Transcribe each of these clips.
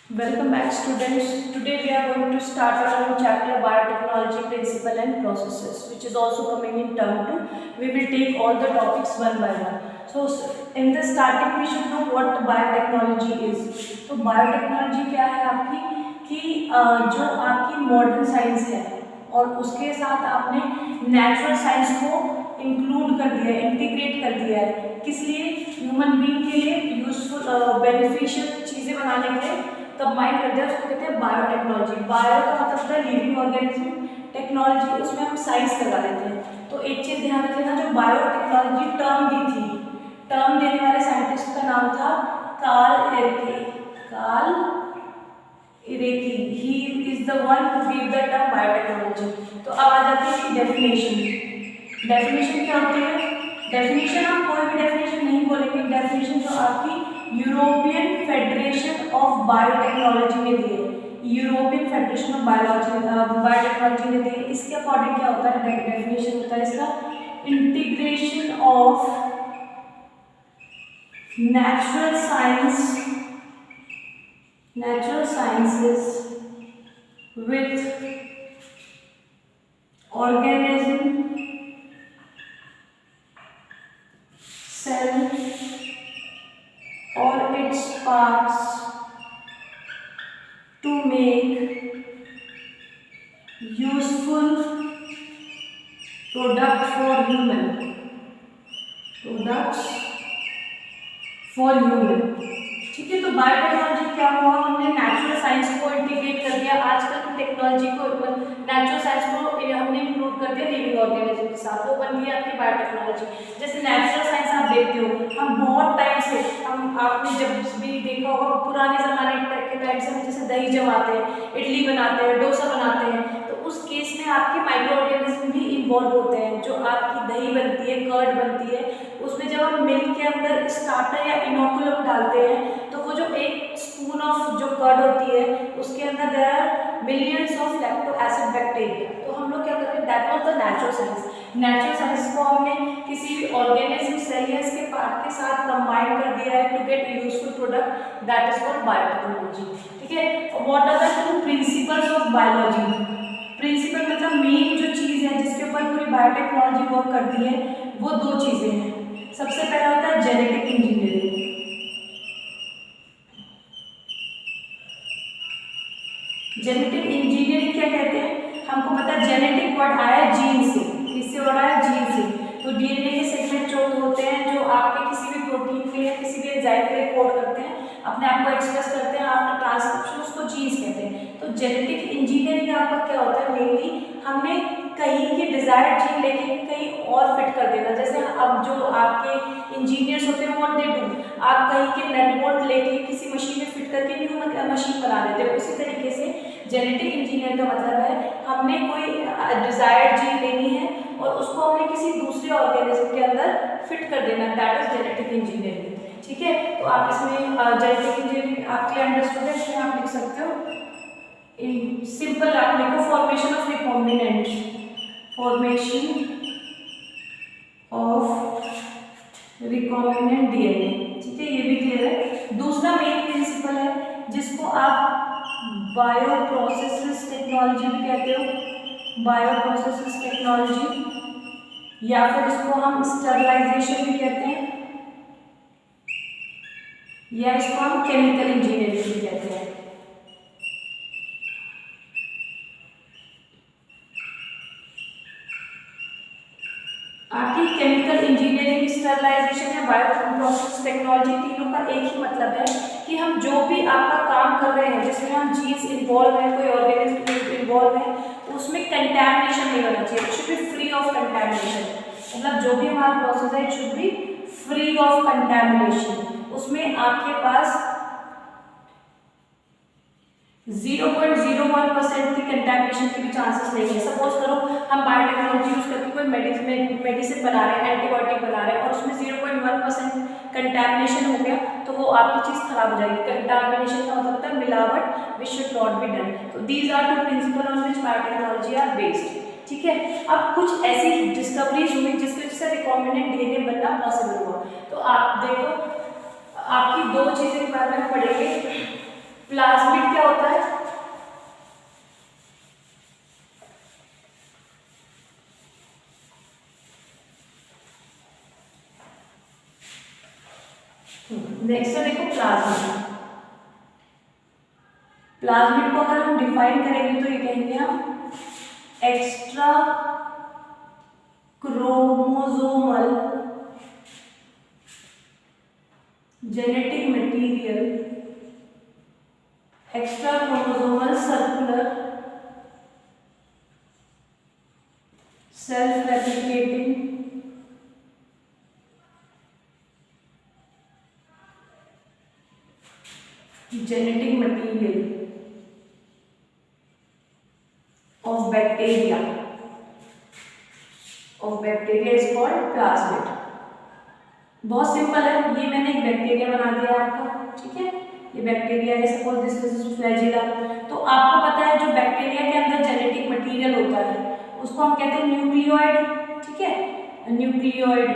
Welcome back, students. Today we are going to start our new chapter biotechnology principle and processes, which is also coming in term 2. We will take all the topics one by one. So in the starting we should know what biotechnology is. तो biotechnology क्या है आपकी कि जो आपकी modern science है और उसके साथ आपने नेचुरल साइंस को इंक्लूड कर दिया है, इंटीग्रेट कर दिया है। किस लिए? ह्यूमन बीइंग के लिए यूजफुल बेनिफिशियल चीज़ें बनाने के लिए कंबाइन कर दिया, उसको कहते हैं बायोटेक्नोलॉजी। बायो का मतलब होता है लिविंग ऑर्गेनिज्म, टेक्नोलॉजी उसमें हम साइंस लगा देते हैं। तो एक चीज़ ध्यान रखना, जो बायोटेक्नोलॉजी टर्म दी थी, टर्म देने वाले साइंटिस्ट का नाम था Karl Ereky. Karl Ereky, he is the one who give the term biotechnology. तो अब आ जाती है डेफिनेशन। डेफिनेशन क्या होती है? डेफिनेशन आप कोई भी डेफिनेशन नहीं बोलेंगे, डेफिनेशन जो आपकी यूरोपियन फेडरेशन ऑफ बायोटेक्नोलॉजी ने दी है, यूरोपियन फेडरेशन ऑफ बायोटेक्नोलॉजी ने दी है। इसके अकॉर्डिंग क्या होता है? डेफिनेशन होता है इसका integration of natural sciences with organism, cell or its parts to make useful products for human, ठीक है। तो बायोटेक्नोलॉजी क्या हुआ? हमने नेचुरल साइंस को इंटीग्रेट कर दिया, आजकल की टेक्नोलॉजी को, नेचुरल साइंस को हमने इंक्लूड कर दिया लिविंग ऑर्गेनिज्म के साथ, वो बन गई आपकी बायोटेक्नोलॉजी। जैसे नेचुरल साइंस आप देखते हो, हम बहुत टाइम से, हम आपने जब भी देखा होगा पुराने ज़माने के टाइम से, हम जैसे दही जमाते हैं, इडली बनाते हैं, डोसा बनाते हैं, तो उस केस में आपके माइक्रो ऑर्गेनिज्म भी इन्वॉल्व होते हैं। जो आपकी दही बनती है, कर्ड बनती है, उसमें जब हम मिल्क के अंदर स्टार्टर या इनोकुलम डालते हैं, तो वो जो एक स्पून ऑफ जो कर्ड होती है, उसके अंदर there are millions of lacto acid bacteria. तो हम लोग क्या करते हैं? That was the natural science. Natural science को हमने किसी भी ऑर्गेनिज्म सेल या इसके पार्ट के साथ कंबाइन कर दिया है to get useful product, that is called biotechnology. ठीक है। What are the two principles of biology? Principle मतलब मेन जो चीज़ है जिसके ऊपर पूरी बायोटेक्नोलॉजी वर्क करती है, वो दो चीज़ें हैं। सबसे पहला होता है जेनेटिक इंजीनियरिंग। जेनेटिक इंजीनियरिंग क्या कहते हैं? हमको पता है जेनेटिक वर्ड आया जीन से। किससे वर्ड आया? जीन से। तो डीएनए के सेगमेंट जो होते हैं, जो आपके किसी भी प्रोटीन के लिए, किसी भी एंजाइम के लिए कोड करते हैं, अपने आप को एक्सप्रेस करते हैं आफ्टर ट्रांसक्रिप्शन, उसको जीन्स कहते हैं। तो जेनेटिक इंजीनियरिंग आपका क्या होता है? मेनली हमने कहीं के डिजायर्ड जीन लेके कहीं और फिट कर देना। जैसे अब जो आपके इंजीनियर्स होते हैं, व्हाट दे डू, आप कहीं के नट बोल्ट लेके किसी मशीन में फिट करके न्यू मशीन बना देते हो। उसी तरीके से जेनेटिक इंजीनियर का मतलब है हमने कोई डिजायर्ड जीन लेनी है और उसको हमने किसी दूसरे ऑर्गेनिज्म के अंदर फिट कर देना, दैट इज जेनेटिक इंजीनियरिंग। ठीक है। तो आप इसमें जेनेटिक इंजीनियरिंग आपके अंडरस्टूड है, इसमें आप लिख सकते हो इन सिंपल, आप लिखो formation of recombinant, formation of recombinant DNA. ठीक है, ये भी क्लियर है। दूसरा मेन प्रिंसिपल है जिसको आप बायोप्रोसेसेस टेक्नोलॉजी भी कहते हो, बायोप्रोसेसेस टेक्नोलॉजी, या फिर इसको हम स्टरलाइजेशन भी कहते हैं, या इसको हम केमिकल इंजीनियरिंग भी कहते हैं। आपकी केमिकल इंजीनियरिंग, स्टरलाइजेशन या बायोप्रोसेस टेक्नोलॉजी, तीनों का एक ही मतलब है कि हम जो भी आपका काम कर रहे हैं जिसमें हम जीन्स इन्वॉल्व है, कोई ऑर्गेनिज्म इन्वॉल्व है, उसमें कंटैमिनेशन नहीं होना चाहिए। It should be free of contamination. मतलब जो भी हमारा प्रोसेस है, it should be free of contamination. उसमें आपके पास 0.01% की कंटैमिनेशन के भी चांसेस नहीं है। सपोज करो हम बायोटेक्नोलॉजी यूज करके कोई मेडिसिन बना रहे हैं, एंटीबायोटिक बना रहे हैं, और उसमें 0.1% कंटैमिनेशन हो गया, तो वो आपकी चीज़ खराब हो जाएगी। कंटैमिनेशन का मतलब होता है मिलावट, which should not be done. तो these are two principle on which biotechnology are based. ठीक है। अब कुछ ऐसी डिस्कवरीज हुई जिसकी वजह से रिकॉम्बिनेंट डीएनए बनना पॉसिबल हुआ। तो आप देखो, आपकी दो चीज़ें के बारे में पढ़ेंगे, प्लाज्मिड क्या होता है? नेक्स्ट है देखो प्लाज्मिड। प्लाज्मिड को अगर हम डिफाइन करेंगे तो ये कहेंगे हम extra chromosomal genetic material, extra chromosomal circular self replicating genetic material of bacteria is called plasmid। बहुत सिंपल है, ये मैंने एक बैक्टीरिया बना दिया आपका, ठीक है, ये बैक्टीरिया है, सपोज दिस इज फ्लैजिला। तो आपको पता है जो बैक्टीरिया के अंदर जेनेटिक मटेरियल होता है उसको हम कहते हैं न्यूक्लियोइड, ठीक है, न्यूक्लियोइड,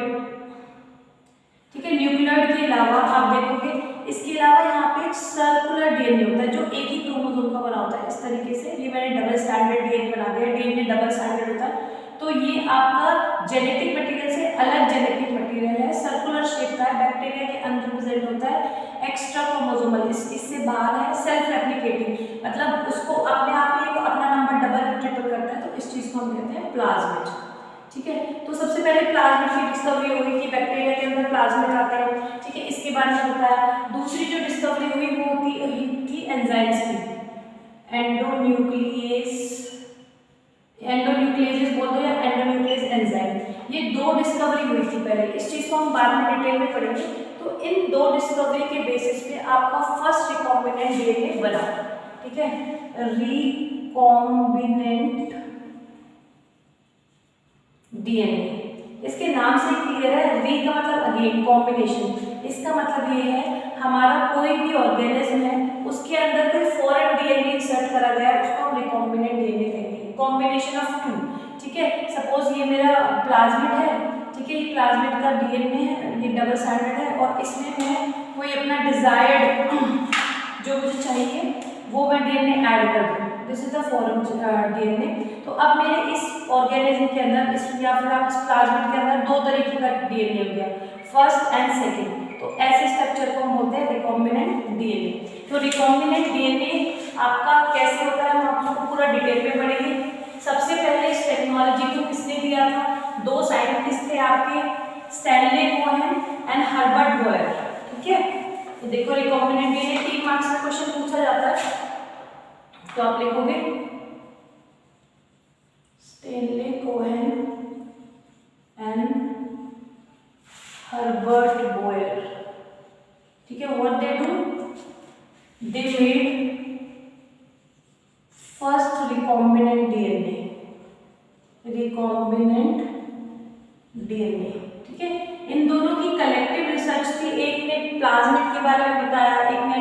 ठीक है। न्यूक्लियोइड के अलावा आप देखोगे इसके अलावा यहाँ पे एक सर्कुलर डीएनए होता है जो एक ही क्रोमोसोम का बना होता है, इस तरीके से। ये मैंने डबल स्टैंडर्ड डीएनए बना दिया, डीएनए डबल स्टैंडर्ड होता है। तो ये आपका जेनेटिक मटेरियल से अलग जेनेटिक मटेरियल है, सर्कुलर शेप का है, बैक्टीरिया के अंदर प्रेजेंट होता है, एक्स्ट्रा क्रोमोसोमल, इससे बाहर है, सेल्फ रेप्लिकेटिंग, मतलब उसको अपने आप ही अपना नंबर डबल ट्रिपल करता है, तो इस चीज को हम कहते हैं प्लाज्मिड, ठीक है। तो सबसे पहले प्लाज्मिड की डिस्कवरी हुई कि बैक्टीरिया के अंदर प्लाज्मिड आता है, ठीक है, इसके बारे में बताया। दूसरी जो डिस्कवरी हुई वो थी एंजाइम्स की, एंडोन्यूक्लियेजेस बोल दो या एंडोन्यूक्लियस एंजाइम, ये दो डिस्कवरी हुई थी पहले, इस चीज को हम बाद में डिटेल में पढ़ेंगे। तो इन दो डिस्कवरी के बेसिस पे आपका फर्स्ट रिकॉम्बिनेंट डीएनए बना, ठीक है, रिकॉम्बिनेंट डीएनए। इसके नाम से क्लियर है, री का मतलब अगेन, कॉम्बिनेशन, इसका मतलब ये है हमारा कोई भी ऑर्गेनिज्म है उसके अंदर कोई फॉरेन डीएनए इंसर्ट करा गया है, उसको हम रिकॉम्बिनेंट डीएनए कहेंगे, कॉम्बिनेशन ऑफ टू, ठीक है। सपोज ये मेरा प्लाज्मिड है, ठीक है, ये प्लाज्मिड का डीएनए है, ये डबल स्टैंडर्ड है, और इसमें मैं कोई अपना डिजायर्ड जो मुझे चाहिए वो मैं डीएनए ऐड कर दूँ, this is the foreign DNA. तो अब मेरे इस ऑर्गेनिज्म के अंदर, इस या फिर आप इस प्लाज्मिड के अंदर दो तरीके का डीएनए हो गया, फर्स्ट एंड सेकंड, तो ऐसे स्ट्रक्चर को हम बोलते हैं रिकॉम्बिनेंट डीएनए। तो रिकॉम्बिनेंट डीएनए आपका कैसे होता है हम आपको पूरा डिटेल में पढ़ेंगे। सबसे पहले इस टेक्नोलॉजी को किसने दिया था? दो साइंटिस्ट थे आपके, Stanley Cohen and Herbert Boyer, ठीक है। तो देखो रिकॉम्बिनेंट डीएनए 3 मार्क्स में क्वेश्चन पूछा जाता है, तो आप लिखोगे Stanley Cohen and Herbert Boyer, ठीक है। What they do? They made first recombinant DNA, ठीक है। इन दोनों की कलेक्टिव रिसर्च थी, एक ने प्लाज्मिड के बारे में बताया, एक ने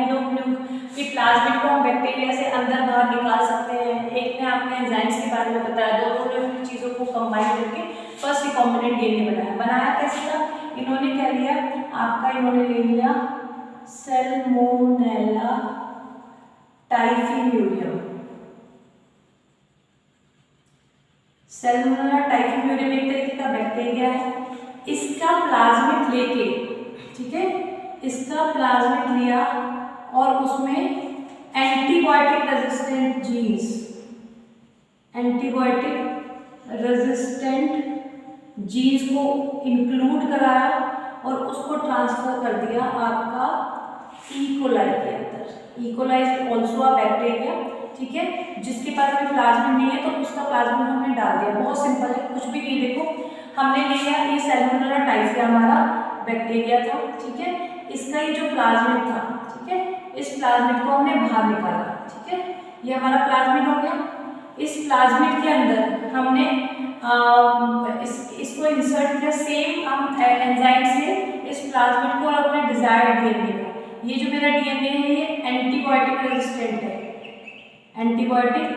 कि प्लाज्मिड को हम बैक्टीरिया से अंदर बाहर निकाल सकते हैं, एक ने आपने एंजाइम्स के बारे में बताया, दोनों ने चीज़ों को कंबाइन करके फर्स्ट रिकॉम्बिनेंट डीएनए बनाया कैसे था? इन्होंने क्या लिया आपका, इन्होंने ले लिया सैल्मोनेला टाइफिम्यूरियम। सैल्मोनेला टाइफिम्यूरियम एक तरीके का बैक्टीरिया है, इसका प्लाज्मिड लेके, ठीक है, इसका प्लाज्मिड लिया और उसमें antibiotic resistant genes, antibiotic resistant genes को इंक्लूड कराया और उसको ट्रांसफर कर दिया आपका इकोलाई के अंदर। E coli is also a bacteria, ठीक है, जिसके पास अभी प्लाज्मिड नहीं है तो उसका प्लाज्मिड हमने डाल दिया। बहुत सिंपल है, कुछ भी नहीं, देखो हमने लिया ये सैल्मोनेला टाइफिया हमारा बैक्टीरिया था, ठीक है, इसका ये जो प्लाज्मिड था, ठीक है, इस प्लाज्मिड को हमने बाहर निकाला, ठीक है, ये हमारा प्लाज्मिड हो गया। इस प्लाज्मिड के अंदर हमने इसको इंसर्ट किया सेम एंजाइम से इस प्लाज्मिड को और अपने डिजायर्ड डीएनए का। ये जो मेरा डीएनए है ये एंटीबायोटिक रेजिस्टेंट है, एंटीबायोटिक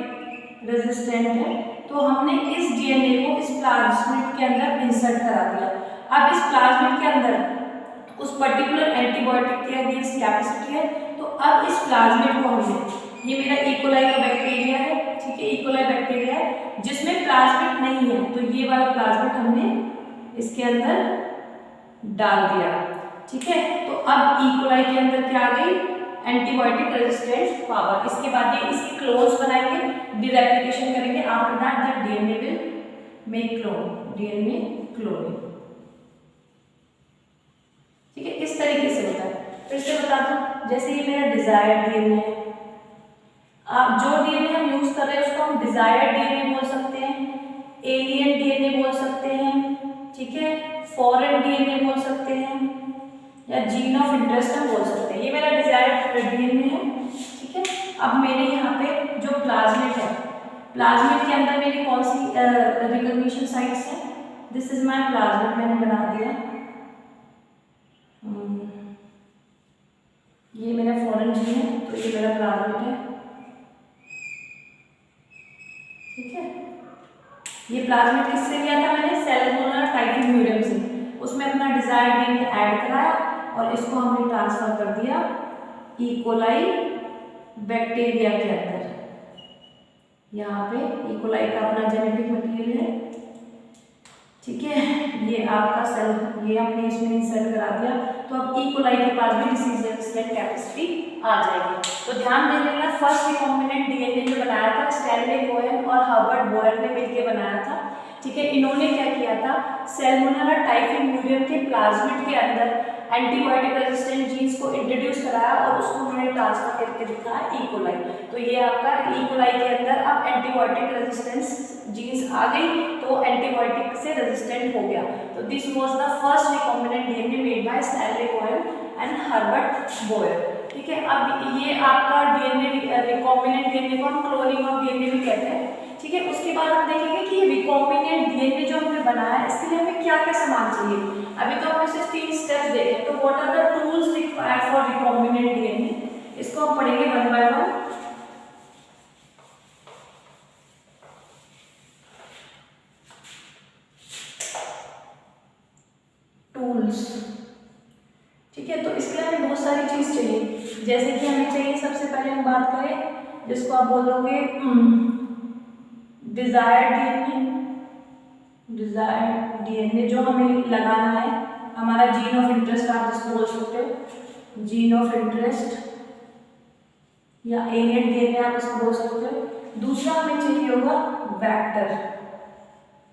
रेजिस्टेंट है, तो हमने इस डीएनए को इस प्लाज्मिड के अंदर इंसर्ट करा दिया। अब इस प्लाज्मिड के अंदर उस पर्टिकुलर एंटीबायोटिक के अगेंस्ट कैपेसिटी है, तो अब इस प्लाज्मिड को हमने, ये मेरा इकोलाई का बैक्टीरिया है, ठीक है, इकोलाई बैक्टीरिया है जिसमें प्लाज्मिड नहीं है, तो ये वाला प्लाज्मिड हमने इसके अंदर डाल दिया, ठीक है। तो अब इकोलाई के अंदर क्या आ गई, एंटीबायोटिक रेजिस्टेंट पावर। इसके बाद ये इसके क्लोन्स बनाएंगे, डीरेप्लिकेशन करेंगे, after that the DNA will make clone, DNA cloning, ठीक है, इस तरीके से होता है। फिर से बता दूं, जैसे ये मेरा डिजायर्ड डीएनए है, जो डीएनए हम यूज कर रहे हैं उसको हम डिजायर्ड डीएनए बोल सकते हैं, एलियन डीएनए बोल सकते हैं, ठीक है, फॉरेन डीएनए बोल सकते हैं, या जीन ऑफ इंटरेस्ट हम बोल सकते हैं। ये मेरा डिजायर्ड डीएनए है, ठीक है। अब मेरे यहाँ पे जो प्लाज्मिड है, प्लाज्मिड के अंदर मेरी कौन सी रिकॉग्निशन साइट्स है, दिस इज माय प्लाज्मिड, मैंने बना दिया। ये मेरा फॉरेन जीन है, तो ये मेरा प्लाज्मिड है, ठीक है। ये प्लाज्मिड किससे लिया था मैंने, सैल्मोनेला टाइफिम्यूरियम से, उसमें अपना डिजायर्ड डीएनए ऐड कराया और इसको हमने ट्रांसफर कर दिया इकोलाई बैक्टीरिया के अंदर। यहाँ पे इकोलाई का अपना जेनेटिक मटेरियल है, ठीक है, ये आपका सेल, ये हमने इसमें इंसर्ट करा दिया, तो अब इकोलाई के पास भी डिसीज रेजिस्टेंट कैपेसिटी आ जाएगी। तो ध्यान दे लेना, फर्स्ट रिकॉम्बिनेंट डीएनए जो बनाया था स्टैनले कोहेन और हर्बर्ट बोयर ने मिलकर बनाया था, ठीक है। इन्होंने क्या किया था, सैल्मोनेला टाइफिम्यूरियम के प्लाज्मिड के अंदर एंटीबायोटिक रेजिस्टेंट जीन्स को इंट्रोड्यूस कराया और उसको उन्होंने ट्रांसफर करके दिखाया इकोलाई। तो ये आपका इकोलाई के अंदर अब एंटीबायोटिक रेजिस्टेंस जीन्स आ गई, तो एंटीबायोटिक से रेजिस्टेंट हो गया। तो this was the first recombinant DNA made by Stanley Cohen and Herbert Boyer, ठीक है। अब ये आपका डीएनए रिकॉम्बिनेंट डीएनए को हम क्लोनिंग ऑफ डीएनए भी कहते हैं, ठीक है। उसके बाद हम देखेंगे कि ये रिकॉम्बिनेंट डीएनए जो हमने बनाया इसके लिए हमें क्या क्या सामान चाहिए। अभी तो हमने सिर्फ 3 स्टेप्स देखे, तो what are the tools required for recombinant DNA, इसको हम पढ़ेंगे वन बाय वन। टूल्स, ठीक है, तो इसके लिए हमें बहुत सारी चीज चाहिए, जैसे कि हमें चाहिए, सबसे पहले हम बात करें जिसको आप बोलोगे डिजायर्ड डीएनए, डिजायर्ड डीएनए जो हमें लगाना है, हमारा जीन ऑफ इंटरेस्ट आप जिसको बोल सकते हो, जीन ऑफ इंटरेस्ट या एलियन डीएनए आप इसको बोल सकते हो। दूसरा हमें चाहिए होगा वेक्टर,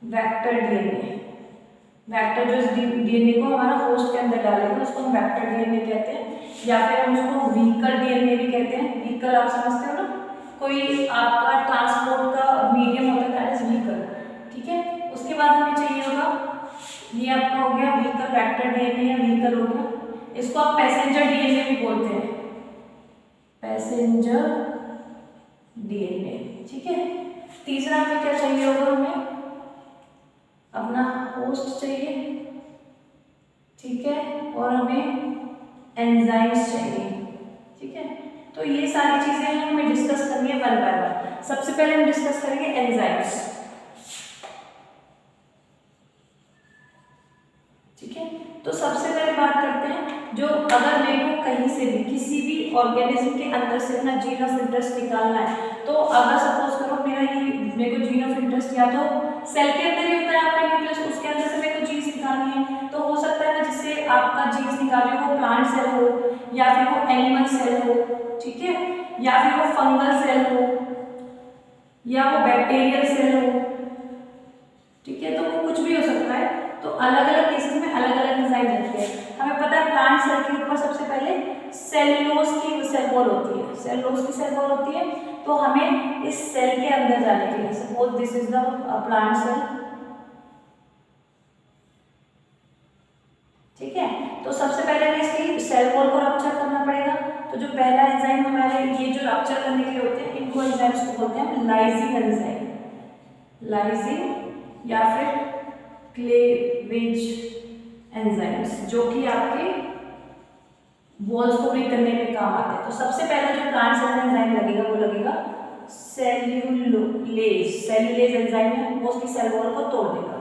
वेक्टर डीएनए, वेक्टर जो इस डीएनए को हमारा होस्ट के अंदर डालेगा उसको हम वेक्टर डीएनए कहते हैं, या फिर हम उसको व्हीकल डीएनए भी कहते हैं। व्हीकल आप समझते हो ना, कोई आपका ट्रांसपोर्ट का मीडियम होता है, दैट इज व्हीकल, ठीक है। उसके बाद हमें चाहिए होगा, ये आपका हो गया व्हीकल, वेक्टर डीएनए या व्हीकल हो गया, इसको आप पैसेंजर डीएनए भी बोलते हैं, पैसेंजर डीएनए, ठीक है। तीसरा हमें क्या चाहिए होगा, हमें अपना होस्ट चाहिए, ठीक है, और हमें एंजाइम्स चाहिए, ठीक है। तो ये सारी चीजें हमें डिस्कस करनी है वन बाय वन। सबसे पहले हम डिस्कस करेंगे एंजाइम्स, ठीक है। तो सबसे पहले बात करते हैं, जो अगर मेरे को कहीं से भी किसी भी ऑर्गेनिज्म के अंदर से अपना जीन ऑफ इंटरेस्ट निकालना है, तो अगर सपोज करो मेरे को जीन ऑफ इंटरेस्ट या तो सेल के अंदर ही होता है आपका न्यूक्लियस, उसके अंदर से मेरे को जीन्स निकालनी है, तो हो सकता है ना जिससे आपका जीन्स निकाले वो प्लांट सेल हो, या फिर वो एनिमल सेल हो, ठीक है, या फिर वो फंगल सेल हो, या वो बैक्टीरियल सेल हो, ठीक है, तो वो कुछ भी हो सकता है। तो अलग अलग केसेस में अलग अलग एंजाइम रहते हैं। हमें पता है प्लांट सेल के ऊपर सबसे पहले सेलुलोज की सेल वॉल होती है, सेलुलोज की सेल वॉल होती है, तो हमें इस सेल के अंदर जाने के लिए, suppose this is the plant cell, ठीक है, तो सबसे पहले हमें इसकी सेल वॉल को रप्चर करना पड़ेगा। तो जो पहला एंजाइम हमारे ये जो रप्चर करने के लिए होते हैं, इनको एंजाइम्स को बोलते हैं लाइजिंग एंजाइम, लाइजिंग या फिर क्लेवेज एंजाइम्स, जो कि आपके वॉल्स को ब्रेक करने में काम आते हैं। तो सबसे पहले जो प्लांट सेल एंजाइम लगेगा वो लगेगा सेल्यूलोज, सेल्यूलेज एंजाइम है, वो उसकी सेल वॉल को तोड़ देगा।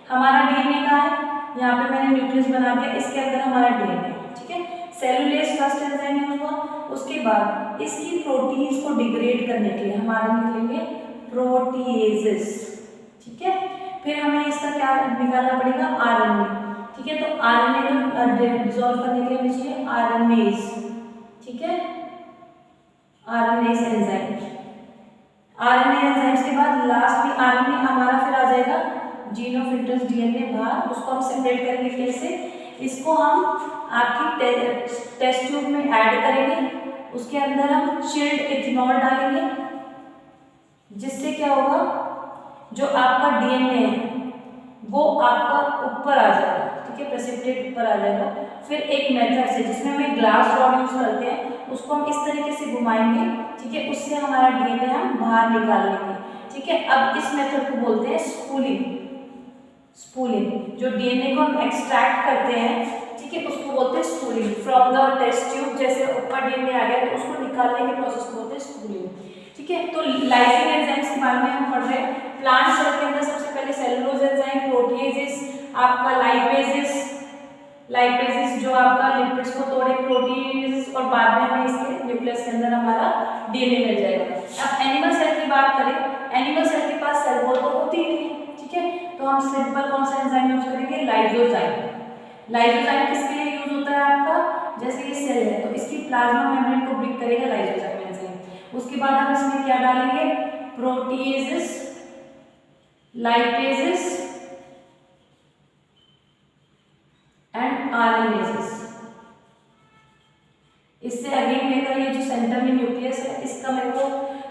हमारा डीएनए कहाँ है, यहाँ पे मैंने न्यूक्लियस बना दिया, इसके अंदर हमारा डीएनए, ठीक है। सेल्यूलेज फर्स्ट एंजाइम यूज हुआ, उसके बाद इसकी प्रोटीन्स को डिग्रेड करने के लिए हमारे निकलेंगे प्रोटीएजेस, ठीक है। फिर हमें इसका क्या निकालना पड़ेगा, आरएनए, ठीक है। तो आरएनए को डिसॉल्व करने के लिए हमें चाहिए आरएनएज, ठीक है, आरएनएज एंजाइम। आरएनए एंजाइम्स के बाद लास्ट में आरएनए हमारा फिर आ जाएगा जीन ऑफ इंटरेस्ट डीएनए बाहर, उसको हम सेपरेट करेंगे कैसे, इसको हम आपकी टेस्ट ट्यूब में ऐड करेंगे, उसके अंदर हम चिल्ड इथेनॉल डालेंगे, जिससे क्या होगा, जो आपका डीएनए है वो आपका ऊपर आ जाएगा, ठीक है, प्रेसिपिटेट ऊपर आ जाएगा। फिर एक मेथड से जिसमें हम ग्लास रॉड यूज करते हैं, उसको हम इस तरीके से घुमाएंगे, ठीक है, उससे हमारा डीएनए हम बाहर निकाल लेंगे, ठीक है। अब इस मेथड को बोलते हैं स्पूलिंग। स्पूलिंग, जो डीएनए को हम एक्सट्रैक्ट करते हैं, ठीक है, उसको बोलते हैं spooling from the test tube. जैसे ऊपर डीएनए आ गया तो उसको निकालने के प्रोसेस को बोलते हैं स्पूलिंग, ठीक है। तो लाइसिंग एंजाइम्स के बारे में हम पढ़ रहे हैं। प्लांट सेल के अंदर सबसे पहले सेलुलोज एंजाइम, प्रोटीएजेस, आपका लाइपेजेस जो आपका लिपिड्स को तोड़े, प्रोटीज, और बाद में हमें इसके न्यूक्लियस के अंदर हमारा डीएनए मिल जाएगा। अब एनिमल सेल की बात करें, एनिमल सेल के पास सेल वॉल तो होती ही नहीं, ठीक है, तो हम सिंपल कौन सा एंजाइम यूज करेंगे, लाइसोजाइम। लाइसोजाइम किसके लिए यूज होता है आपका, जैसे ये सेल है तो इसकी प्लाज्मा मेम्ब्रेन को ब्रेक करेगा लाइसोजाइम एंजाइम। उसके बाद हम इसमें क्या डालेंगे, प्रोटीएजेस, लाइपेजेस एंड आरएनएजेस। इससे अगेन मेरे का ये जो सेंटर में न्यूक्लियस है इसका मेरे को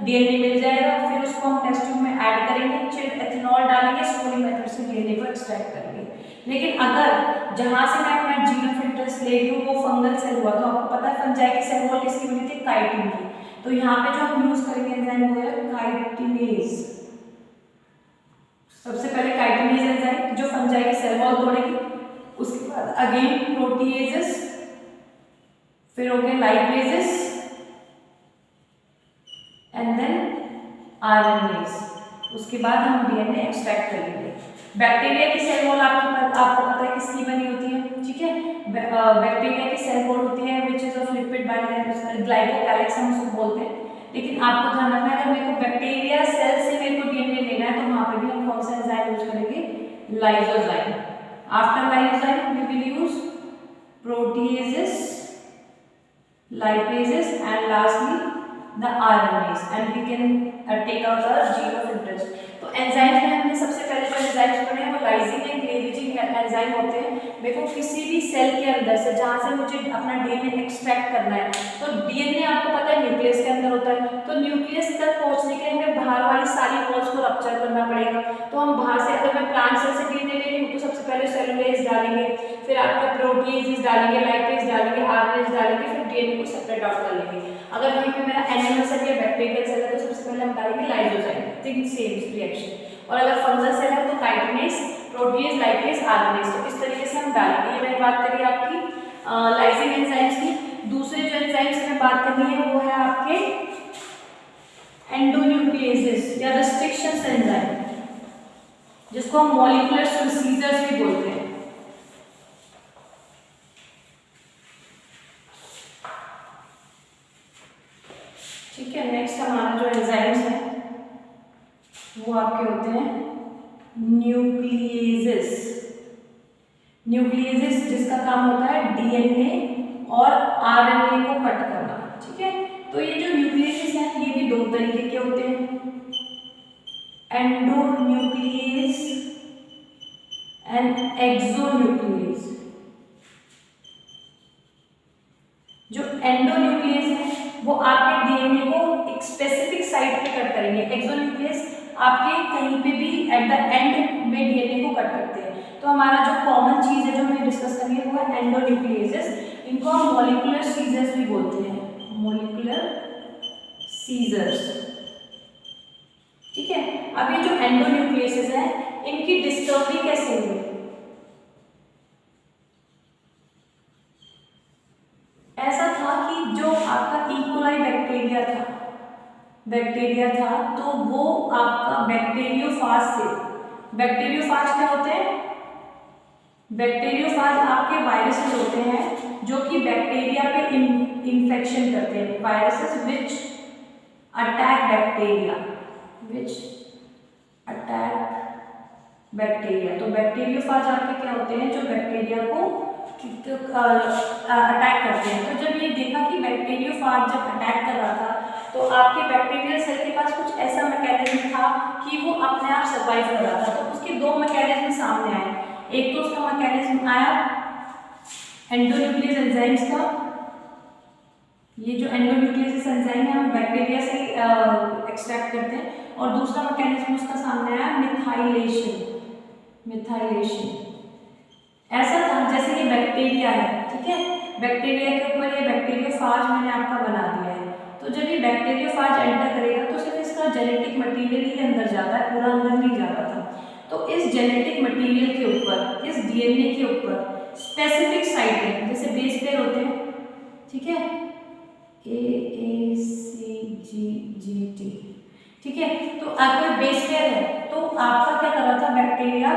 डीएनए मिल जाएगा। फिर उसको हम टेस्ट ट्यूब में ऐड करेंगे, फिर एथेनॉल डालेंगे, स्पूलिंग मेथड से डीएनए को एक्सट्रैक्ट करेंगे। लेकिन अगर जहां से मैं अपना जीन ऑफ इंटरेस्ट ले रही हूँ वो फंगल सेल हुआ, तो आपको पता है फंजाई की सेल वॉल किसकी बनी थी, काइटिन की। तो यहाँ पे जो हम यूज करेंगे एंजाइम वो है काइटिनेज। सबसे पहले काइटिनेज एंजाइम जो फंजाई की सेल वॉल तोड़ेगी, उसके बाद अगेन प्रोटीएजेस, फिर हो गए लाइपेजेस एंड देन आरएनएज। उसके बाद हम डीएनए एक्सट्रैक्ट करेंगे। बैक्टीरिया की सेल वॉल आपको पता है किसकी बनी होती है, ठीक है। बैक्टीरिया की सेल वॉल होती है which is of lipid binder glycocalyx हम उसको बोलते हैं। लेकिन आपको ध्यान रखना है, अगर मेरे को बैक्टीरिया सेल से मेरे को डीएनए लेना है तो वहां पे भी हम कौन सा एंजाइम यूज करेंगे, lysozyme. After lysozyme we will use proteases, lipases and lastly the RNAs and we can take out the gene of interest। तो एंजाइम्स में हमने सबसे पहले जो एंजाइम्स पढ़े हैं वो लाइसिंग एंड क्लीवेजिंग एंजाइम होते हैं। मेरे को किसी भी सेल के अंदर से जहाँ से मुझे अपना डीएनए एक्सट्रैक्ट करना है, तो डीएनए आपको पता है न्यूक्लियस के अंदर होता है, तो न्यूक्लियस तक पहुँचने के लिए हमें बाहर वाली सारी वॉल्स को रप्चर करना पड़ेगा। तो हम बाहर से, अगर मैं प्लांट सेल से डीएनए ले रही हूँ तो सबसे पहले सेलुलोज डालेंगे, फिर आपका प्रोटीएजेस डालेंगे, लाइपेज डालेंगे, आरएनएज डालेंगे, फिर डीएनए को सेपरेट आउट कर लेंगे। अगर वहीं पे मेरा एनिमल सेल या बैक्टीरियल सेल है तो सबसे पहले हम डालेंगे लाइसोजाइम, थिंक सेम रिएक्शन। और अगर फंगल सेल है तो काइटिनेज, प्रोटीएज, लाइपेज, आरएनएज। तो इस तरीके से हम डालेंगे। ये मैंने बात करी आपकी लाइसिंग एंजाइम्स की। दूसरे जो एंजाइम्स में बात करनी है वो है आपके एंडोन्यूक्लिएजेस या रिस्ट्रिक्शन एंजाइम, जिसको हम मॉलिक्यूलर सीजर्स भी बोलते हैं। ठीक है, नेक्स्ट हमारा जो एंजाइम्स है वो आपके होते हैं न्यूक्लिएजेस। न्यूक्लिएजेस जिसका काम होता है डीएनए और आरएनए को कट करना, ठीक है। तो ये जो न्यूक्लिएजेस हैं ये भी दो तरीके के होते हैं, एंडोन्यूक्लिएज एंड एक्सोन्यूक्लिएज। जो एंडोन्यूक्लियस है वो आपके डीएनए को एक स्पेसिफिक साइट पे कट करेंगे। एक्सोन्यूक्लियस आपके कहीं पे भी एट द एंड में डीएनए को कट करते हैं। तो हमारा जो कॉमन चीज है जो हमें डिस्कस करनी है वो है एंडोन्यूक्लियसेस। इनको हम मॉलिक्यूलर सीजर्स भी बोलते हैं, मॉलिक्यूलर सीजर्स, ठीक है। अब ये जो एंडोन्यूक्लियसेस हैं इनकी डिस्कवरी कैसे हुई? ऐसा था कि जो आपका इकोलाई बैक्टीरिया था तो वो आपका बैक्टीरियोफाज से, बैक्टीरियोफाज क्या होते हैं? बैक्टीरियोफाज आपके वायरसेस होते हैं जो कि बैक्टीरिया पे इन्फेक्शन करते हैं, वायरसेस विच अटैक बैक्टीरिया, विच अटैक बैक्टीरिया। तो बैक्टीरियोफाज आपके क्या होते हैं, जो बैक्टीरिया को अटैक करते हैं। तो जब ये देखा कि बैक्टीरियोफाज जब अटैक कर रहा था तो आपके बैक्टीरियल सेल के पास कुछ ऐसा मैकेनिज्म था कि वो अपने आप सर्वाइव कर रहा था। तो उसके दो मैकेनिज्म सामने आए। एक तो उसका मैकेनिज्म आया एंडोन्यूक्लियस एंजाइम्स का, ये जो एंडोन्यूक्लियस एंजाइम है हम बैक्टीरिया से एक्सट्रैक्ट करते हैं, और दूसरा मैकेनिज्म उसका सामने आया मिथाइलेशन। मिथाइलेशन ऐसा था जैसे ये बैक्टीरिया है, ठीक है, बैक्टीरिया के ऊपर ये बैक्टीरियोफाज मैंने आपका बना दिया है। तो जब ये बैक्टीरियोफाज एंटर करेगा तो सिर्फ इसका जेनेटिक मटेरियल ही अंदर जाता है, पूरा अंदर नहीं जाता था। तो इस जेनेटिक मटेरियल के ऊपर, इस डीएनए के ऊपर स्पेसिफिक साइट है, जैसे बेस पेयर होते हैं, ठीक है, AACGGT, ठीक है। तो आपका बेस पेयर है, तो आपका क्या कर रहा था, बैक्टीरिया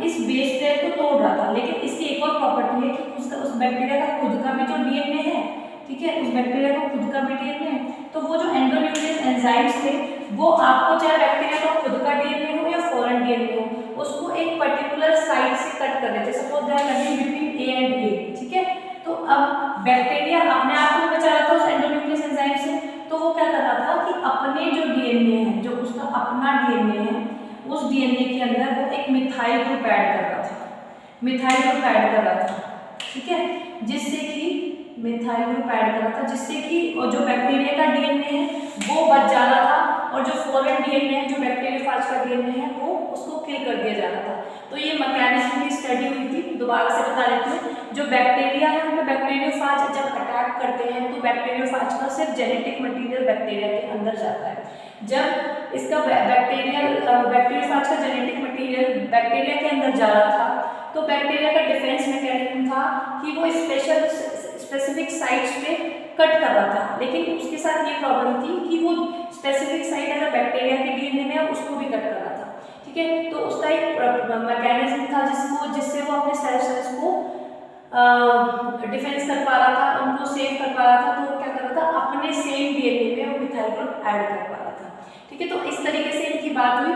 इस बेस पेयर को तोड़ रहा था। लेकिन इसकी एक और प्रॉपर्टी है कि उसका उस बैक्टीरिया का खुद का भी जो डीएनए है, ठीक है, उस बैक्टीरिया का खुद का भी डीएनए है। तो वो जो एंडोन्यूक्लियस एंजाइम्स थे वो आपको चाहे बैक्टीरिया का खुद का डीएनए हो या फॉरेन डीएनए हो, उसको एक पर्टिकुलर साइट से कट कर देते। Suppose they are cutting between A and A, ठीक है। तो अब बैक्टीरिया अपने आप को बचा रहा था उस एंडोन्यूक्लियस एंजाइम से, तो वो क्या कर रहा था कि अपने जो डीएनए है, जो उसका अपना डीएनए है, उस डीएनए के अंदर वो एक मिथाइल ग्रुप ऐड कर रहा था, मिथाइल ग्रुप ऐड कर रहा था, ठीक है, जिससे कि मिथाइल ग्रुप ऐड कर रहा था, जिससे कि और जो बैक्टीरिया का डीएनए है वो बच जा रहा था, और जो फॉरेन डीएनए है, जो बैक्टीरियोफाज का डीएनए है, वो उसको किल कर दिया जा रहा था। तो ये मैकेनिज्म की स्टडी हुई थी। दोबारा से बता देती हूँ, जो बैक्टीरिया है उनमें बैक्टीरियोफाज जब अटैक करते हैं तो बैक्टीरियोफाज का सिर्फ जेनेटिक मटेरियल बैक्टीरिया के अंदर जाता है। जब इसका बैक्टीरियोफाज का जेनेटिक मटेरियल बैक्टीरिया के अंदर जा रहा था तो बैक्टीरिया का डिफेंस मैकेनिज्म था कि वो स्पेसिफिक साइट्स पे कट कर रहा था। लेकिन उसके साथ ये प्रॉब्लम थी कि वो स्पेसिफिक साइट अगर बैक्टीरिया के डीएनए में है उसको भी कट कर रहा था, ठीक है। तो उसका एक मैकेनिज्म था जिससे वो अपने सेल्स को डिफेंस कर पा रहा था, उनको सेव कर पा रहा था। तो वो क्या कर रहा था, अपने सेम डीएनए में वो मिथाइल ग्रुप ऐड कर पा रहा था, ठीक है। तो इस तरीके से इनकी बात हुई।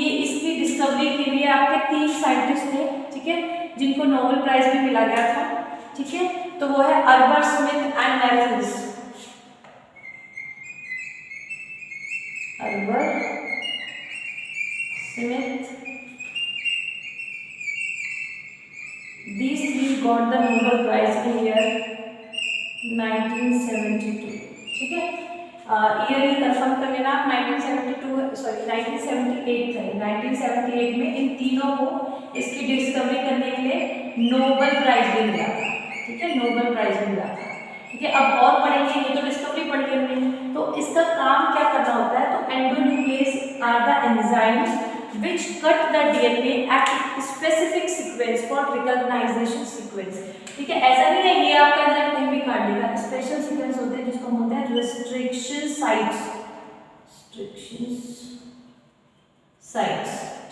ये इसकी डिस्कवरी के लिए आपके 3 साइंटिस्ट थे, ठीक है, जिनको नोबेल प्राइज भी मिला गया था, ठीक है। तो वो है Albert Smith and Matthews, Albert Smith. These three got the Nobel Prize in year 1972, ठीक है। ईयर ये कंफर्म कर लेना आप, 1978 था। 1978 में इन तीनों को इसकी डिस्कवरी करने के लिए नोबेल प्राइज भी मिला था, ठीक है, नोबेल प्राइज भी मिला था, ठीक है। अब और पढ़ेंगे, ये तो डिस्कवरी पढ़ ली हमने। तो इसका काम क्या करना होता है, तो endonucleases are the enzymes which cut the DNA at specific sequence for recognition sequence, ठीक है। ऐसा नहीं है ये आपका एंजाइम कहीं भी काट देगा, स्पेशल सीक्वेंस होते हैं जिसको बोलते हैं रिस्ट्रिक्शन साइट्स,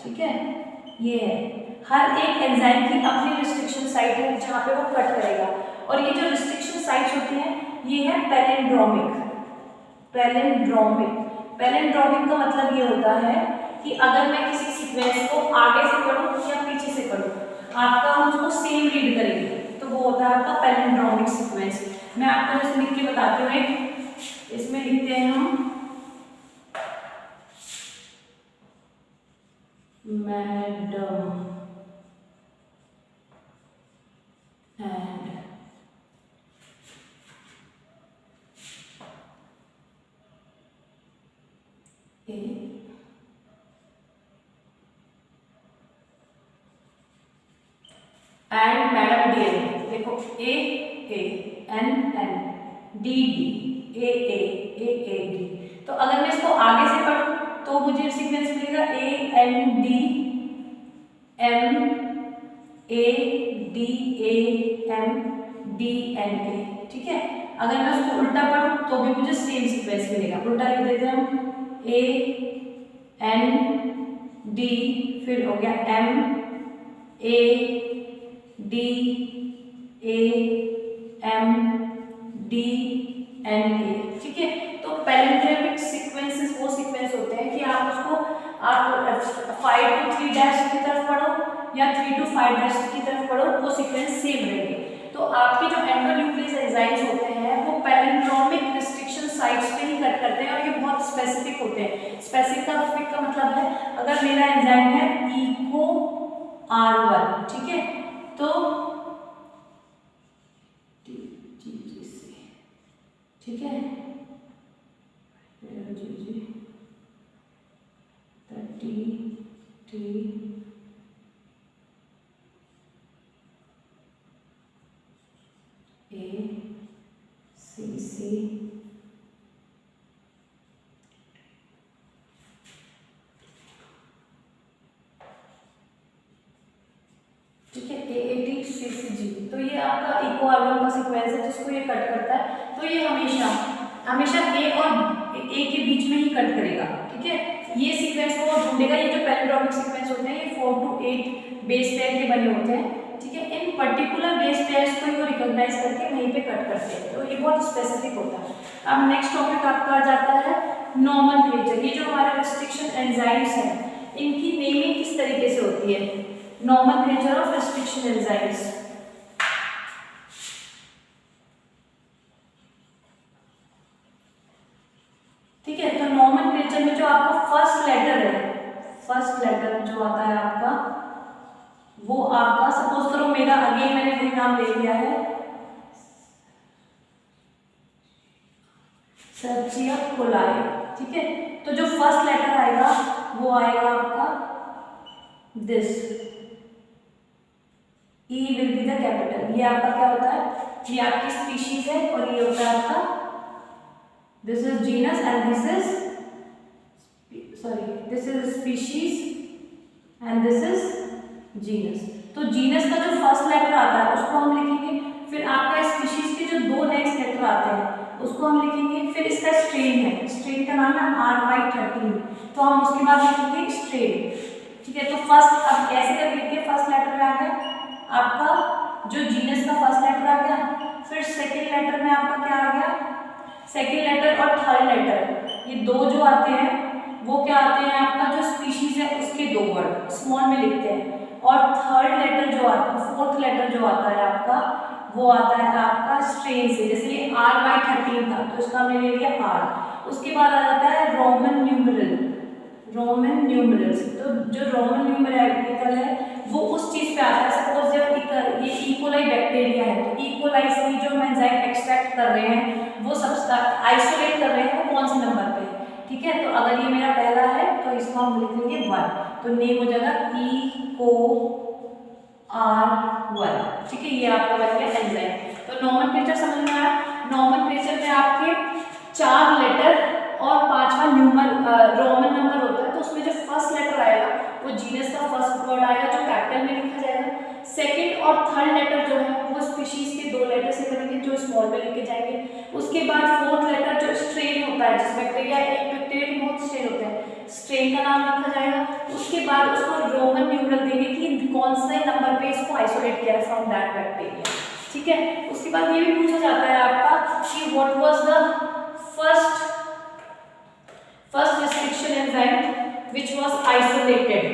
ठीक है। ये है, हर एक एंजाइम की अपनी रिस्ट्रिक्शन साइट है जहाँ पे वो कट करेगा। और ये जो रिस्ट्रिक्शन साइट्स होती हैं ये है पैलिंड्रोमिक। पैलिंड्रोमिक का मतलब ये होता है कि अगर मैं किसी सीक्वेंस को आगे से पढ़ूं या पीछे से पढ़ूं, आपका हम उसको सेम रीड करेंगे, तो वो होता है आपका पैलिंड्रोमिक सीक्वेंस। मैं आपको जैसे लिख के बताती हूँ, इसमें लिखते हैं हम madam and and madam DNA, देखो A N D D A D. तो अगर मैं इसको आगे से पढ़ूं तो मुझे सीक्वेंस मिलेगा A N D M A D M D N A, ठीक है। अगर मैं उसको उल्टा पढ़ूं तो भी मुझे सेम सीक्वेंस मिलेगा। उल्टा लिख देते हैं हम, ए एन डी, फिर हो गया M A D A M D N A, ठीक है। तो पैलिंड्रोमिक सीक्वेंसेस वो सीक्वेंस होते हैं कि आप उसको आप 5 to 3 डैश की तरफ पढ़ो या 3 to 5 डैश की तरफ पढ़ो, वो सीक्वेंस सेम रहेंगे। तो आपके जो एंडोन्यूक्लियस एंजाइम्स होते हैं वो पैलिंड्रोमिक रिस्ट्रिक्शन साइट्स पे ही कट करते हैं और ये बहुत स्पेसिफिक होते हैं। स्पेसिफिक का मतलब है अगर मेरा एंजाइम है इको R1, ठीक है, तो ठीक है 30 A C ठीक है AAT CCG। तो ये आपका इको R1 का सीक्वेंस है जिसको ये कट करता है। तो ये हमेशा A और A के बीच में ही कट करेगा, ठीक है। ये सीक्वेंस को ढूंढेगा। ये जो पैलिंड्रोमिक सीक्वेंस होते हैं ये 4 to 8 बेस पेयर के बने होते हैं, ठीक है। इन पर्टिकुलर बेस पेयर्स को वो रिकॉग्नाइज करके वहीं पे कट करते हैं। तो ये बहुत स्पेसिफिक होता है। अब नेक्स्ट टॉपिक आपका आ जाता है नॉमेनक्लेचर। ये जो हमारे रिस्ट्रिक्शन एंजाइम्स हैं इनकी नेमिंग किस तरीके से होती है। नॉमेनक्लेचर ऑफ रिस्ट्रिक्शन एंजाइम्स, ठीक है। तो नॉमेनक्लेचर में जो आपका फर्स्ट लेटर जो आता है आपका वो आपका, सपोज करो मेरा अगेन मैंने कोई नाम ले लिया है सर्जिया कोलाई, ठीक है। तो जो फर्स्ट लेटर आएगा वो आएगा आपका this, E will be the capital. ये आपका क्या होता है, ये आपकी स्पीशीज है और ये होता है आपका this is genus and this is species and this is genus. तो जीनस का जो फर्स्ट लेटर आता है उसको हम लिखेंगे, फिर आपका स्पीशीज के जो दो नेक्स्ट लेटर आते हैं उसको हम लिखेंगे, फिर इसका स्ट्रेन है, स्ट्रेन का नाम है RY13, तो हम उसके बाद लिखेंगे स्ट्रेन, ठीक है। तो फर्स्ट अब ऐसे कर लिखिए, फर्स्ट लेटर में आ गया आपका जो जीनस का फर्स्ट लेटर आ गया, फिर सेकेंड लेटर में आपका क्या आ गया, सेकेंड लेटर और थर्ड लेटर, ये दो जो आते हैं वो क्या आते हैं आपका जो स्पीशीज है उसके दो वर्ड स्मॉल में लिखते हैं, और थर्ड लेटर जो आता है, फोर्थ लेटर जो आता है आपका वो आता है आपका स्ट्रेन से। जैसे ये RY13 था तो इसका हमने ले लिया R। उसके बाद आ जाता है रोमन न्यूमरल्स। तो जो रोमन न्यूमेरिकल है वो उस चीज पे आता है। सपोज जब ये इकोलाई बैक्टीरिया है तो इकोलाई से जो हम एंजाइम एक्सट्रैक्ट कर रहे हैं वो सब आइसोलेट कर रहे हैं वो कौन से नंबर पे है, ठीक है। तो अगर ये मेरा पहला है तो इसको हम लिखेंगे 1, तो नेम हो जाएगा इको R1, ठीक है। ये आपका बन गया एंजाइम। तो नॉमेनक्लेचर समझ में आया। नॉमेनक्लेचर में आपके 4 लेटर और 5वां रोमन नंबर होता है, तो उसमें जो फर्स्ट लेटर आएगा वो जीनस का फर्स्ट वर्ड आएगा जो कैपिटल में लिखा जाएगा। सेकंड और थर्ड लेटर जो है वो स्पीशीज के 2 लेटर से बनेंगे जो स्मॉल में लिखे जाएंगे। उसके बाद फोर्थ लेटर जो स्ट्रेन होता है, जिस बैक्टीरिया एक बैक्टीरिया के बहुत स्ट्रेन होते हैं, स्ट्रेन का नाम लिखा जाएगा। उसके बाद उसको रोमन न्यूमरल देंगे कि कौन से नंबर पे इसको आइसोलेट किया है फ्रॉम दैट बैक्टीरिया, ठीक है। उसके बाद ये भी पूछा जाता है आपका कि what was the first restriction enzyme which was isolated,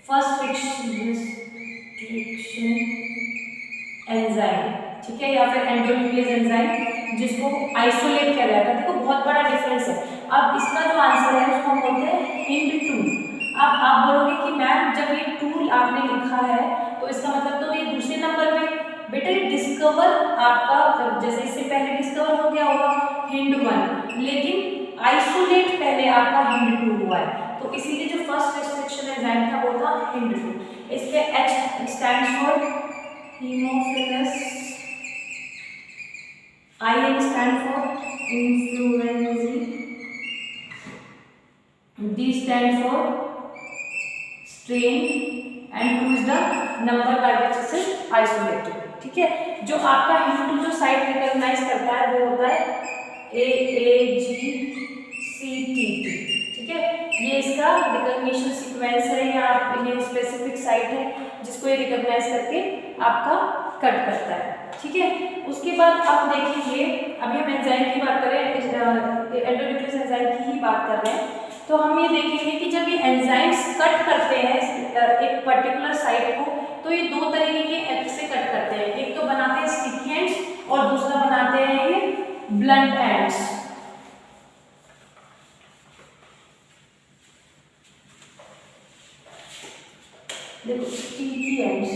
first restriction enzyme, ठीक है, या फिर एंडोन्यूक्लियस एंजाइम जिसको आइसोलेट किया गया था। देखो बहुत बड़ा डिफरेंस है। अब इसका जो आंसर है उसको हम बोलते हैं हिंट 2। अब आप बोलोगे कि मैम जब ये 2 आपने लिखा है तो इसका मतलब तो ये दूसरे नंबर पे, बेटा ये डिस्कवर आपका जैसे इससे पहले डिस्कवर हो गया होगा हिंट 1, लेकिन आइसोलेट पहले आपका हिंट 2 हुआ है, तो इसीलिए जो फर्स्ट रिस्ट्रिक्शन एंजाइम था वो था हिंट 2। इसके H stands for Haemophilus, IN stand for influenzae, D stand for strain and 2 is the number by which it is isolated, ठीक है। जो आपका हिंट 2 जो साइट रिकॉग्नाइज करता है वो होता है AAGCTT, ठीक है। ये इसका रिकॉग्निशन सीक्वेंस है या ये स्पेसिफिक साइट है जिसको ये रिकॉग्नाइज करके आपका कट करता है। ठीक है, उसके बाद आप देखेंगे, अभी हम एंजाइम की बात करें, एंडोन्यूक्लियस एंजाइम की ही बात कर रहे हैं, तो हम ये देखेंगे कि जब ये एंजाइम्स कट करते हैं एक पर्टिकुलर साइट को, तो ये दो तरीके के एंड से कट करते हैं। एक तो बनाते हैं स्टिकी एंड्स और दूसरा बनाते हैं ये ब्लंट एंड्स। देखो स्टिकी एंड्स,